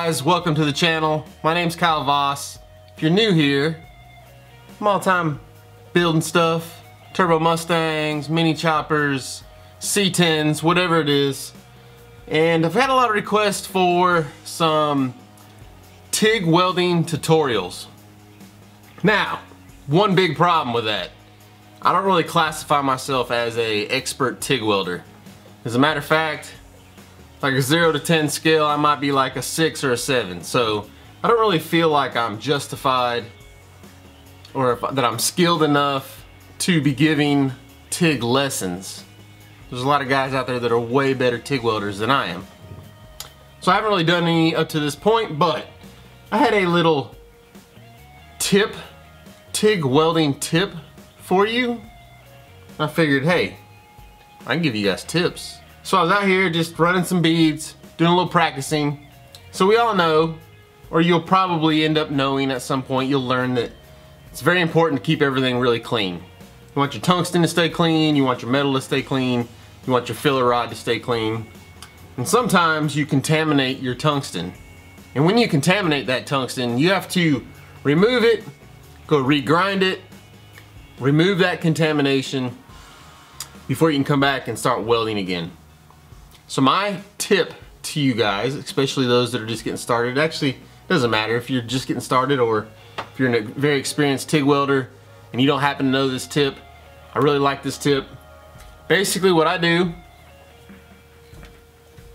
guys, welcome to the channel. My name's Kyle Voss. If you're new here, I'm all the time building stuff, turbo Mustangs, mini choppers, C10s, whatever it is. And I've had a lot of requests for some TIG welding tutorials. Now, one big problem with that. I don't really classify myself as an expert TIG welder. As a matter of fact, like a 0 to 10 scale, I might be like a 6 or a 7. So I don't really feel like I'm justified or that I'm skilled enough to be giving TIG lessons. There's a lot of guys out there that are way better TIG welders than I am. So I haven't really done any up to this point, but I had a little tip, TIG welding tip for you. I figured, hey, I can give you guys tips. So I was out here just running some beads, doing a little practicing. So we all know, or you'll probably end up knowing at some point, you'll learn that it's very important to keep everything really clean. You want your tungsten to stay clean, you want your metal to stay clean, you want your filler rod to stay clean. And sometimes you contaminate your tungsten. And when you contaminate that tungsten, you have to remove it, go regrind it, remove that contamination before you can come back and start welding again. So my tip to you guys, especially those that are just getting started, actually doesn't matter if you're just getting started or if you're a very experienced TIG welder and you don't happen to know this tip. I really like this tip. Basically what I do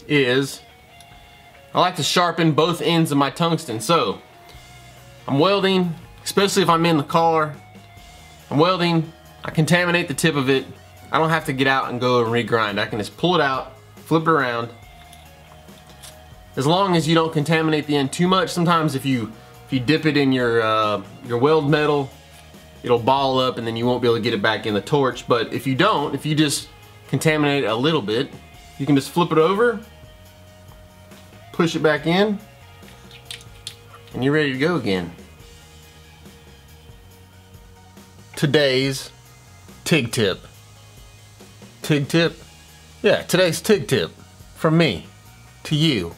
is I like to sharpen both ends of my tungsten. So I'm welding, especially if I'm in the car, I'm welding, I contaminate the tip of it. I don't have to get out and go and regrind. I can just pull it out, flip it around. As long as you don't contaminate the end too much. Sometimes if you dip it in your weld metal, it'll ball up and then you won't be able to get it back in the torch. But if you don't, if you just contaminate it a little bit, you can just flip it over, push it back in, and you're ready to go again. Today's TIG tip. TIG tip? Yeah, today's TIG tip from me to you.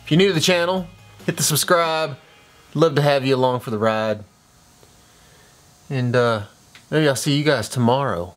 If you're new to the channel, hit the subscribe. Love to have you along for the ride. And maybe I'll see you guys tomorrow.